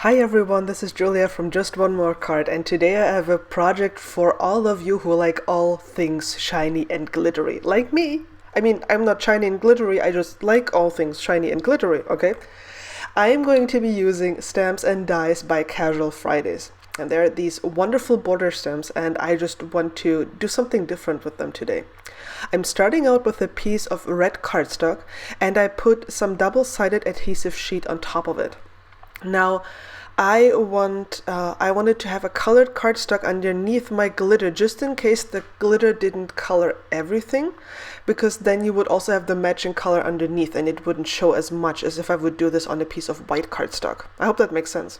Hi everyone, this is Julia from Just One More Card, and today I have a project for all of you who like all things shiny and glittery, like me. I mean, I'm not shiny and glittery, I just like all things shiny and glittery, okay? I am going to be using stamps and dies by Casual Fridays. And they're these wonderful border stamps, and I just want to do something different with them today. I'm starting out with a piece of red cardstock, and I put some double-sided adhesive sheet on top of it. Now, I wanted to have a colored cardstock underneath my glitter, just in case the glitter didn't color everything, because then you would also have the matching color underneath, and it wouldn't show as much as if I would do this on a piece of white cardstock. I hope that makes sense.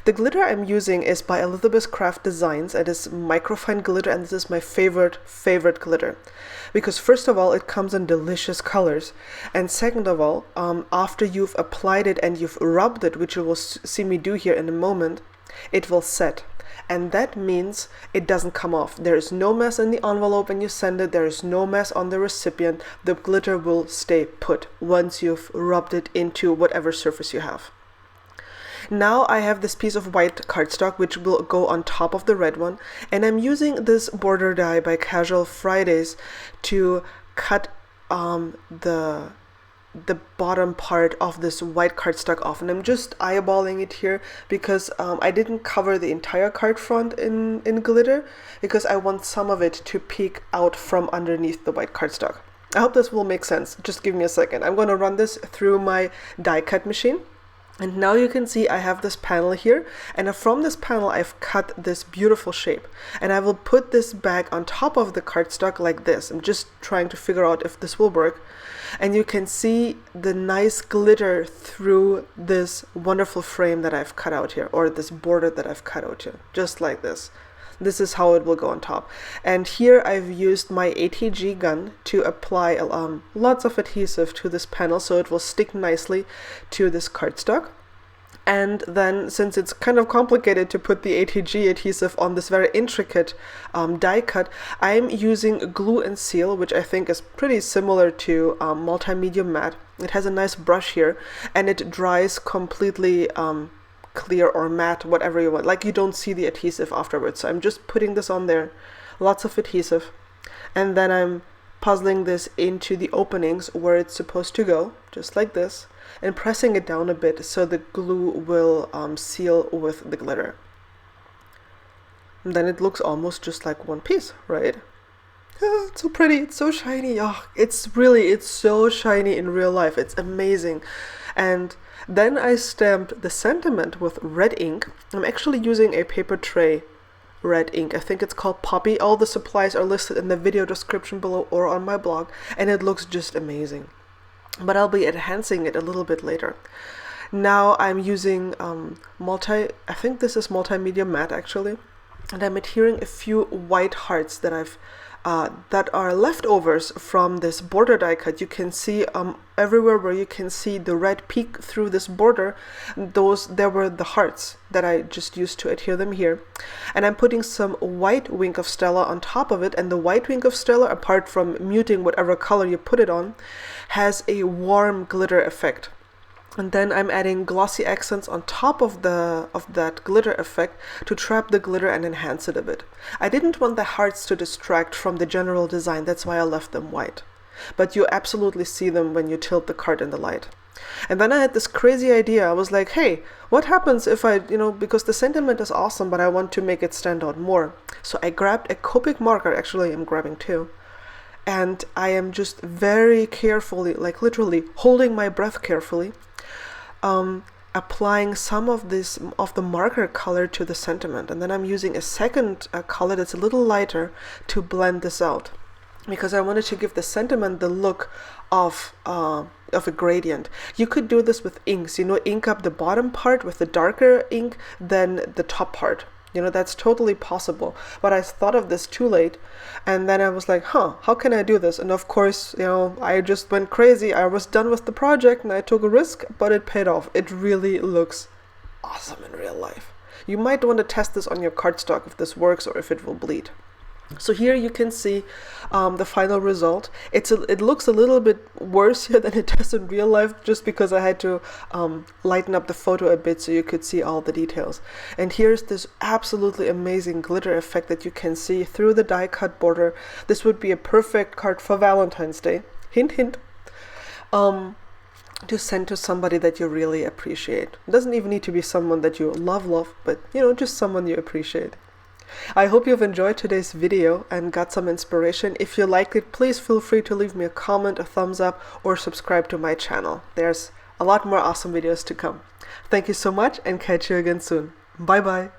The glitter I'm using is by Elizabeth Craft Designs. It is microfine glitter, and this is my favorite glitter. Because first of all, it comes in delicious colors. And second of all, after you've applied it and you've rubbed it, which you will see me do here in a moment, it will set. And that means it doesn't come off. There is no mess in the envelope when you send it. There is no mess on the recipient. The glitter will stay put once you've rubbed it into whatever surface you have. Now I have this piece of white cardstock which will go on top of the red one, and I'm using this border die by Casual Fridays to cut the bottom part of this white cardstock off, and I'm just eyeballing it here because I didn't cover the entire card front in glitter because I want some of it to peek out from underneath the white cardstock. I hope this will make sense. Just give me a second. I'm going to run this through my die cut machine. And now you can see I have this panel here, and from this panel I've cut this beautiful shape, and I will put this back on top of the cardstock like this. I'm just trying to figure out if this will work, and you can see the nice glitter through this wonderful frame that I've cut out here, or this border that I've cut out here, just like this. This is how it will go on top. And here I've used my ATG gun to apply lots of adhesive to this panel so it will stick nicely to this cardstock. And then, since it's kind of complicated to put the ATG adhesive on this very intricate die cut, I'm using glue and seal, which I think is pretty similar to multimedia matte. It has a nice brush here, and it dries completely clear or matte, whatever you want. Like, you don't see the adhesive afterwards. So I'm just putting this on there, lots of adhesive, and then I'm puzzling this into the openings where it's supposed to go, just like this, and pressing it down a bit so the glue will seal with the glitter. And then it looks almost just like one piece, right? Oh, it's so pretty, it's so shiny. Oh, it's so shiny in real life. It's amazing. And then I stamped the sentiment with red ink. I'm actually using a paper tray red ink. I think it's called Poppy. All the supplies are listed in the video description below or on my blog, and it looks just amazing. But I'll be enhancing it a little bit later. Now I'm using I think this is multimedia matte actually, and I'm adhering a few white hearts that that are leftovers from this border die cut. You can see everywhere where you can see the red peek through this border, there were the hearts that I just used to adhere them here. And I'm putting some white Wink of Stella on top of it, and the white Wink of Stella, apart from muting whatever color you put it on, has a warm glitter effect. And then I'm adding glossy accents on top of that glitter effect to trap the glitter and enhance it a bit. I didn't want the hearts to distract from the general design, that's why I left them white. But you absolutely see them when you tilt the card in the light. And then I had this crazy idea. I was like, hey, what happens if I, because the sentiment is awesome, but I want to make it stand out more. So I grabbed a Copic marker, actually I'm grabbing two. And I am just very carefully, like literally holding my breath carefully, applying some of the marker color to the sentiment, and then I'm using a second color that's a little lighter to blend this out, because I wanted to give the sentiment the look of a gradient. You could do this with inks, ink up the bottom part with the darker ink than the top part. That's totally possible. But I thought of this too late, and then I was like, how can I do this? And of course, I just went crazy. I was done with the project and I took a risk, but it paid off. It really looks awesome in real life. You might want to test this on your cardstock if this works or if it will bleed. So here you can see the final result. It looks a little bit worse here than it does in real life, just because I had to lighten up the photo a bit so you could see all the details. And here's this absolutely amazing glitter effect that you can see through the die cut border. This would be a perfect card for Valentine's Day. Hint, hint. To send to somebody that you really appreciate. It doesn't even need to be someone that you love, but just someone you appreciate. I hope you've enjoyed today's video and got some inspiration. If you liked it, please feel free to leave me a comment, a thumbs up, or subscribe to my channel. There's a lot more awesome videos to come. Thank you so much, and catch you again soon. Bye bye.